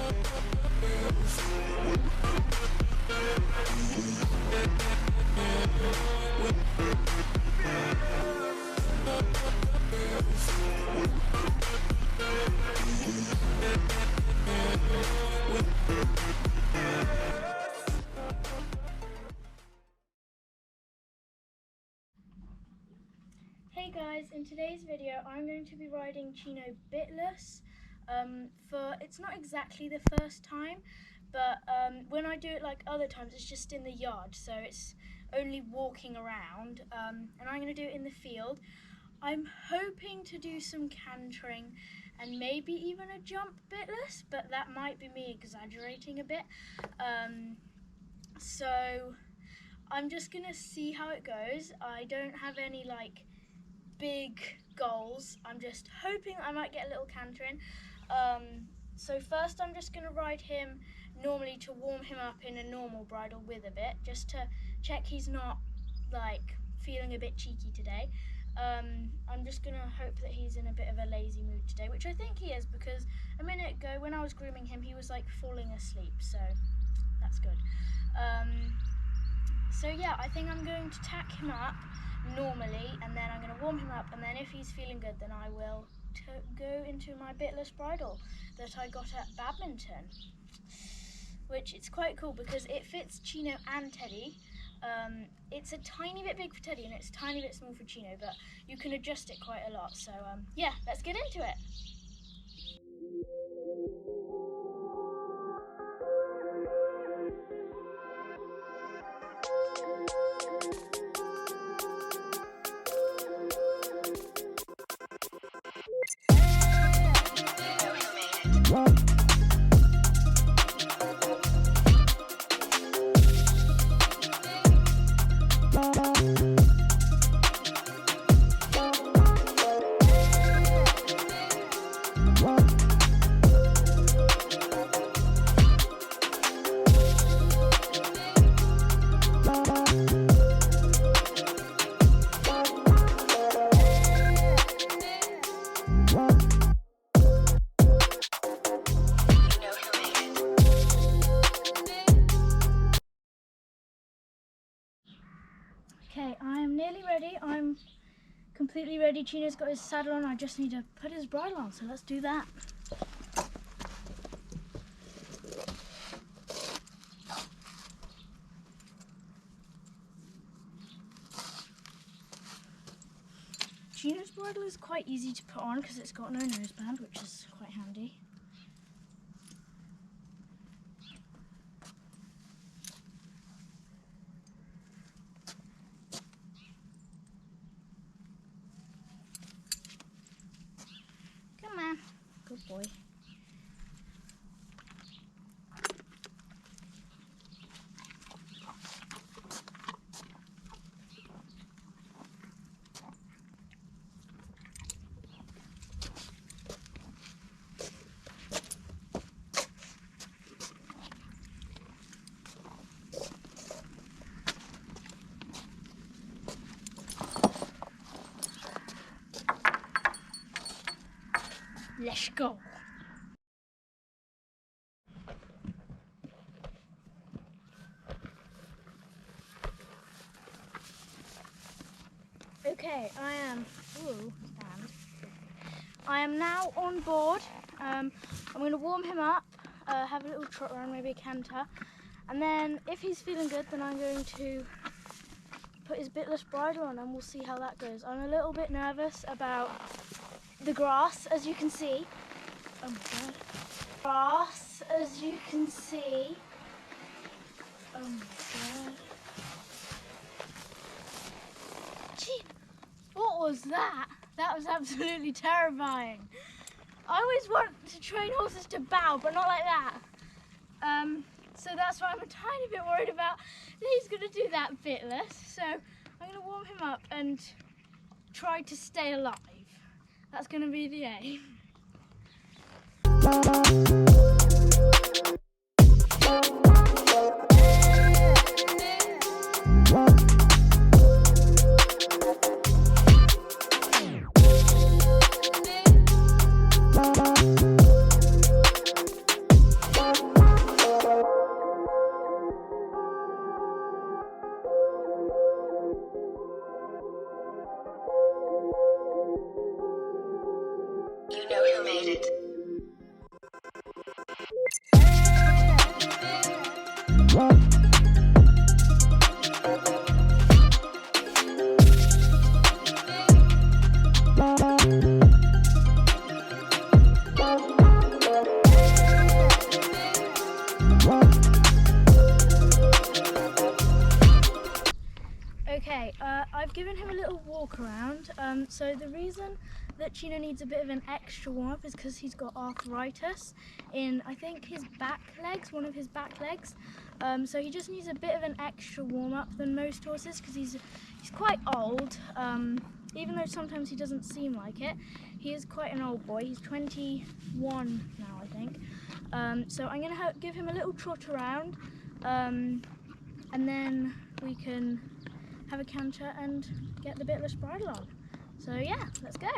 Hey guys, in today's video I'm going to be riding Chino BITLESS. It's not exactly the first time, but when I do it like other times it's just in the yard, so it's only walking around, and I'm going to do it in the field. I'm hoping to do some cantering and maybe even a jump BITLESS, but that might be me exaggerating a bit. So I'm just going to see how it goes. I don't have any like big goals. I'm just hoping I might get a little cantering. So first I'm just going to ride him normally to warm him up in a normal bridle with a bit, just to check he's not like feeling a bit cheeky today. I'm just going to hope that he's in a bit of a lazy mood today, which I think he is, because a minute ago when I was grooming him he was like falling asleep, so that's good. So yeah, I think I'm going to tack him up normally, and then I'm going to warm him up, and then if he's feeling good then I will go into my BITLESS bridle that I got at badminton, which it's quite cool because it fits Chino and Teddy. It's a tiny bit big for Teddy and it's a tiny bit small for Chino, but you can adjust it quite a lot. So yeah, let's get into it. Okay, I am nearly ready. I'm completely ready. Chino's got his saddle on. I just need to put his bridle on, so let's do that. Chino's bridle is quite easy to put on because it's got no noseband, which is quite handy. Come on, good boy. Let's go. Okay, I am now on board. I'm going to warm him up, have a little trot around, maybe a canter, and then if he's feeling good then I'm going to put his BITLESS bridle on and we'll see how that goes. I'm a little bit nervous about the grass, as you can see. Oh my god. Grass, as you can see. Oh my god. Gee, what was that? That was absolutely terrifying. I always want to train horses to bow, but not like that. So that's why I'm a tiny bit worried about that he's going to do that BITLESS. So I'm going to warm him up and try to stay alive. That's going to be the aim. given him a little walk around. So the reason that Chino needs a bit of an extra warm up is because he's got arthritis in, I think, his back legs, one of his back legs. So he just needs a bit of an extra warm up than most horses because he's quite old. Even though sometimes he doesn't seem like it, he is quite an old boy. He's 21 now, I think. So I'm going to give him a little trot around, and then we can have a canter and get the bitless bridle on. So yeah, let's go.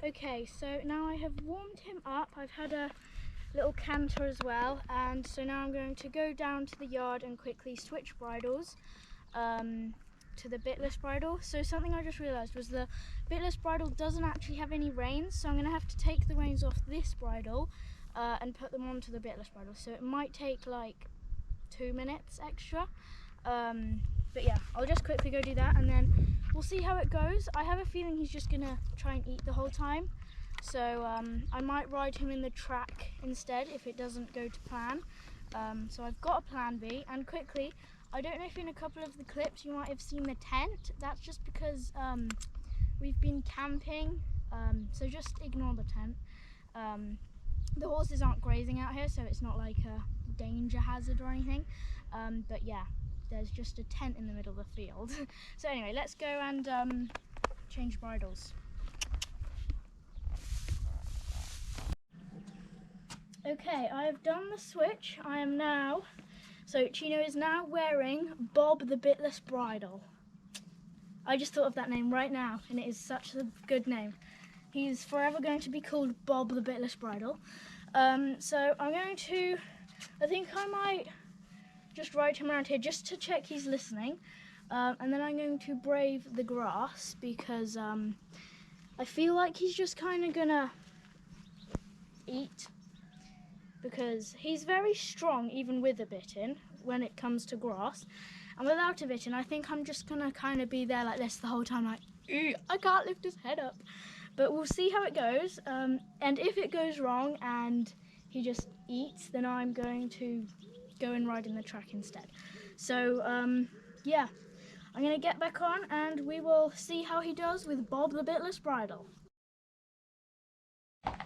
Okay, so now I have warmed him up. I've had a little canter as well, and so now I'm going to go down to the yard and quickly switch bridles to the bitless bridle. So something I just realised was the bitless bridle doesn't actually have any reins, so I'm going to have to take the reins off this bridle and put them onto the bitless bridle. So it might take like 2 minutes extra. But yeah, I'll just quickly go do that and then we'll see how it goes. I have a feeling he's just gonna try and eat the whole time. So I might ride him in the track instead if it doesn't go to plan. So I've got a plan B, and quickly, I don't know if in a couple of the clips you might have seen the tent. That's just because we've been camping, so just ignore the tent. The horses aren't grazing out here, so it's not like a danger hazard or anything. But yeah, there's just a tent in the middle of the field. So anyway, let's go and change bridles. Okay, I have done the switch. So Chino is now wearing Bob the Bitless bridle. I just thought of that name right now, and it is such a good name. He's forever going to be called Bob the Bitless bridle. So I'm going to, I think I might just ride him around here just to check he's listening, and then I'm going to brave the grass because I feel like he's just kind of gonna eat, because he's very strong even with a bitten when it comes to grass, and without a bitten I think I'm just gonna kind of be there like this the whole time, like I can't lift his head up. But we'll see how it goes, and if it goes wrong and he just eats, then I'm going to go and ride in the track instead. So yeah, I'm gonna get back on and we will see how he does with Bob the Bitless bridle. Yeah,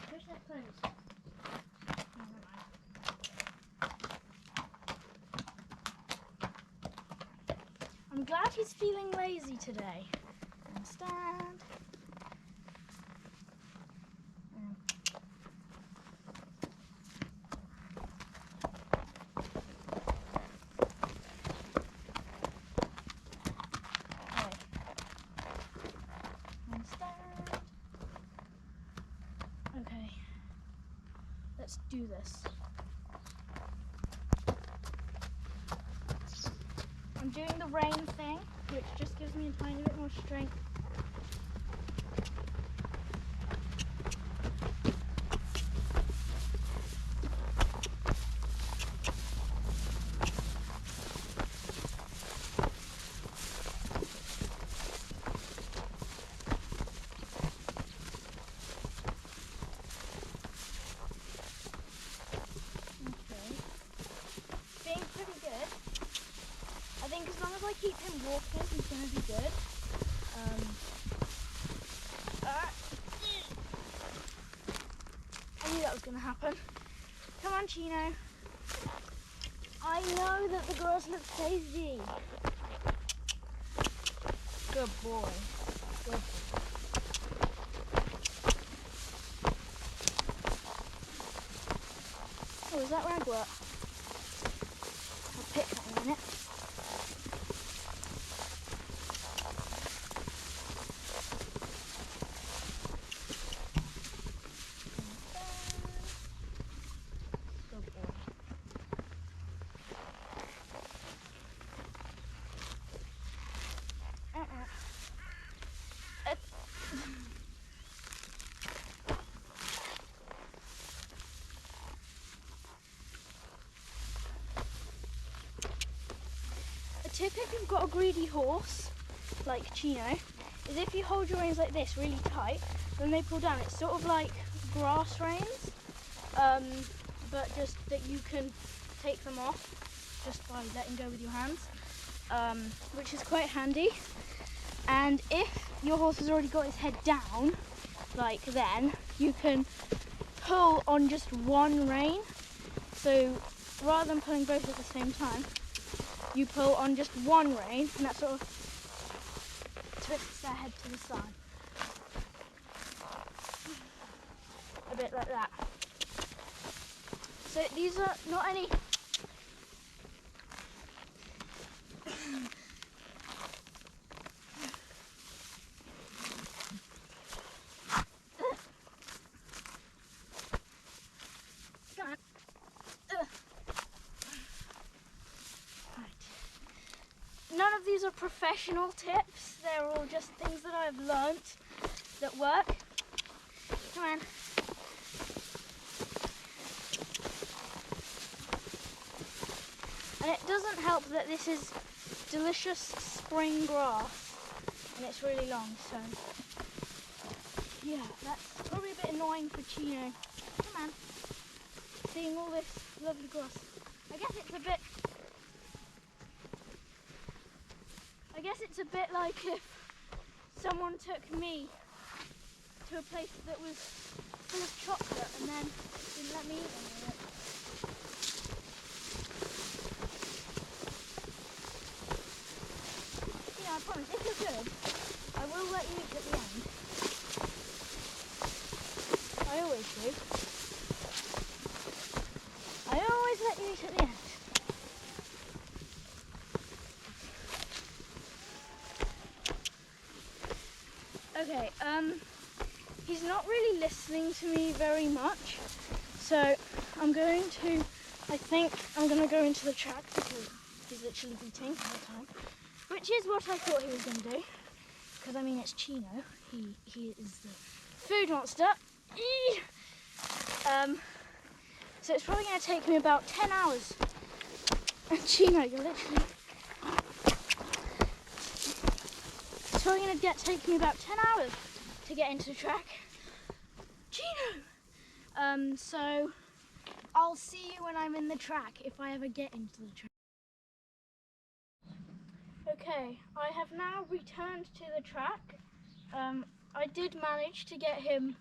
push that close. No, never mind. I'm glad he's feeling lazy today. And stand. Okay, let's do this. I'm doing the rein thing, which just gives me a tiny bit more strength. I think as long as I keep him walking, he's going to be good. happen. Come on, Chino. I know that the grass looks tasty. Good boy. Good boy. Oh, is that ragwort? I'll pick that in a minute. Good boy. A tip if you've got a greedy horse, like Chino, is if you hold your reins like this really tight, when they pull down, it's sort of like grass reins, but just that you can take them off just by letting go with your hands, which is quite handy. And if your horse has already got his head down, like then, you can pull on just one rein. So rather than pulling both at the same time, you pull on just one rein, and that sort of twists their head to the side. A bit like that. So these are not any... None of these are professional tips, they're all just things that I've learnt that work. Come on. And it doesn't help that this is delicious spring grass and it's really long, so yeah, that's probably a bit annoying for Chino. Come on. Seeing all this lovely grass. I guess it's a bit like if someone took me to a place that was full of chocolate and then didn't let me eat any of it. Yeah, I promise, if you're good, I will let you eat at the end. I always do. I always let you eat at the end. Okay, he's not really listening to me very much, so I think I'm going to go into the track because he's literally beating all the time, which is what I thought he was going to do, because I mean it's Chino, he is the food monster. So it's probably going to take me about 10 hours, and Chino, you're literally... It's probably going to take me about 10 hours to get into the track. Chino! So I'll see you when I'm in the track, if I ever get into the track. Okay, I have now returned to the track. I did manage to get him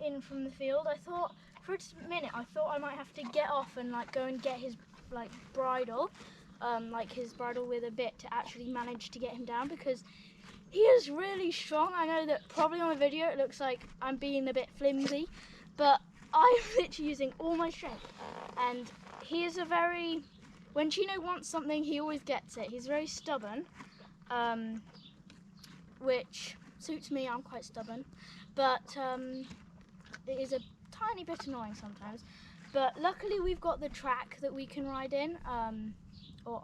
in from the field. I thought, for a minute, I thought I might have to get off and like go and get his bridle, his bridle with a bit to actually manage to get him down, because he is really strong. I know that probably on the video it looks like I'm being a bit flimsy, but I'm literally using all my strength. And he is when Chino wants something, he always gets it. He's very stubborn, which suits me. I'm quite stubborn, but it is a tiny bit annoying sometimes. But luckily we've got the track that we can ride in, or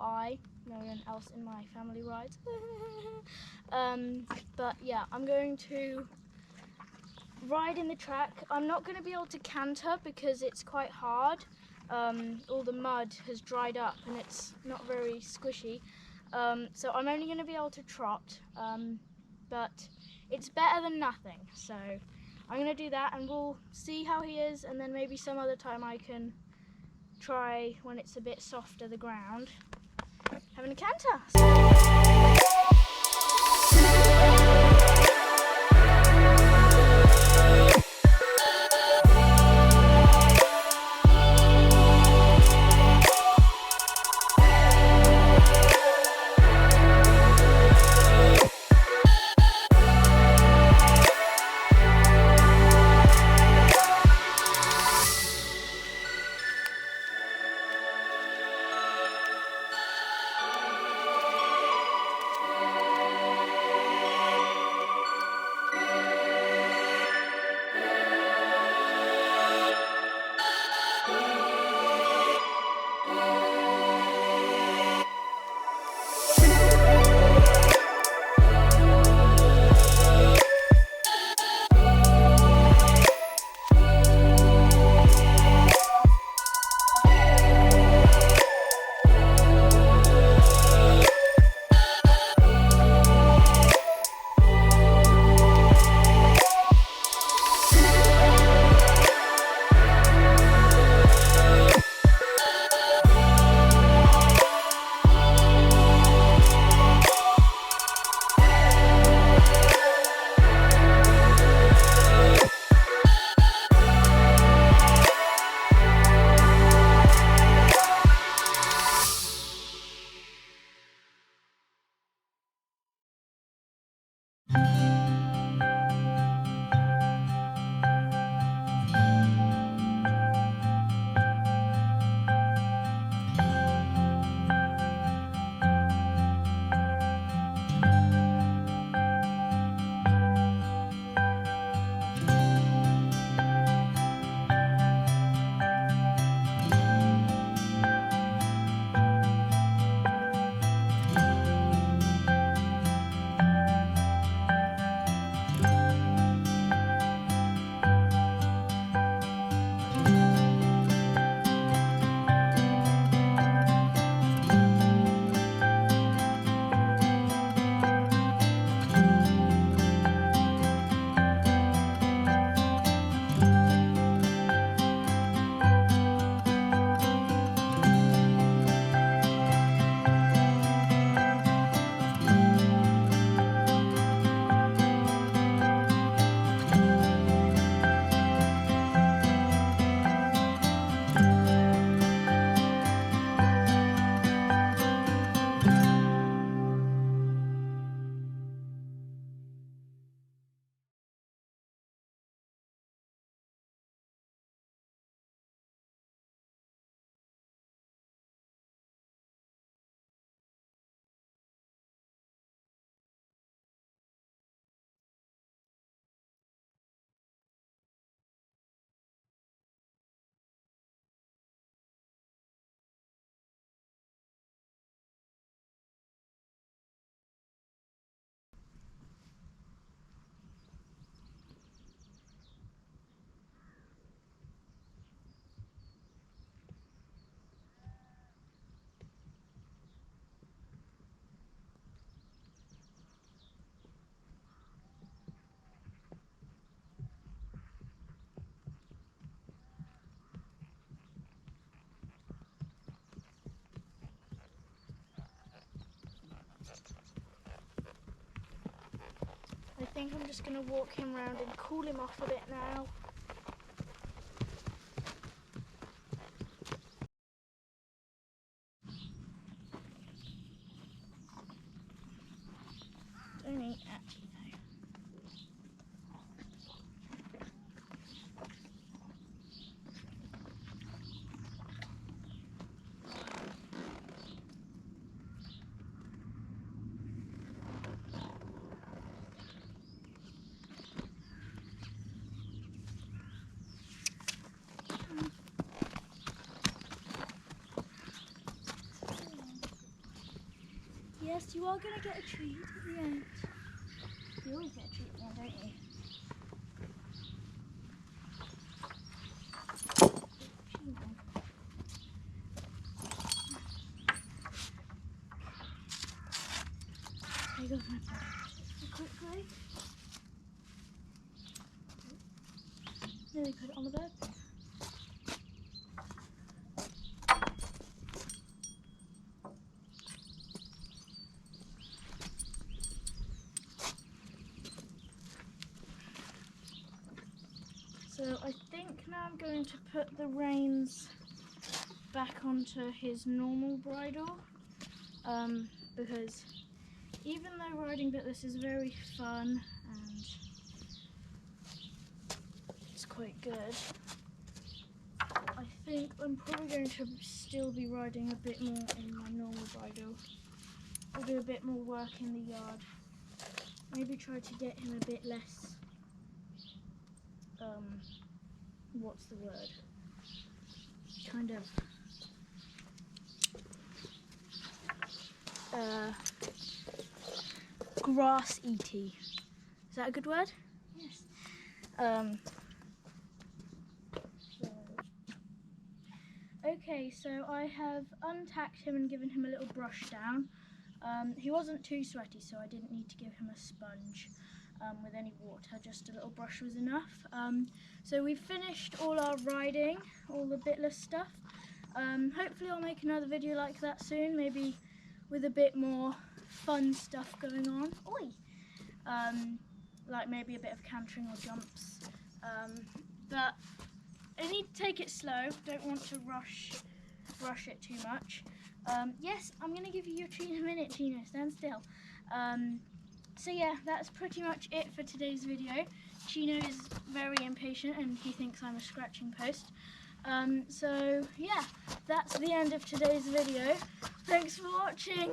no one else in my family rides. But yeah, I'm going to ride in the track. I'm not going to be able to canter because it's quite hard. All the mud has dried up and it's not very squishy. So I'm only going to be able to trot, but it's better than nothing. So I'm going to do that and we'll see how he is, and then maybe some other time I can try when it's a bit softer, the ground, having a canter. think I'm just going to walk him around and cool him off a bit now. Don't eat actually, no. Yes, you are going to get a treat at the end. You always get a treat at the end, don't you? There you go, my friend. Quickly. Nearly put it on the bed. So I think now I'm going to put the reins back onto his normal bridle, because even though riding BITLESS is very fun and it's quite good, I think I'm probably going to still be riding a bit more in my normal bridle. I'll do a bit more work in the yard. Maybe try to get him a bit less, what's the word? Kind of grass eaty. Is that a good word? Yes. Okay, so I have untacked him and given him a little brush down. He wasn't too sweaty, so I didn't need to give him a sponge with any water, just a little brush was enough. So we've finished all our riding, all the BITLESS stuff. Hopefully I'll make another video like that soon, maybe with a bit more fun stuff going on. Oi! Like maybe a bit of cantering or jumps. But I need to take it slow, don't want to rush it too much. Yes, I'm going to give you your treat in a minute, Chino, stand still. So yeah, that's pretty much it for today's video. Chino is very impatient and he thinks I'm a scratching post. So yeah, that's the end of today's video. Thanks for watching.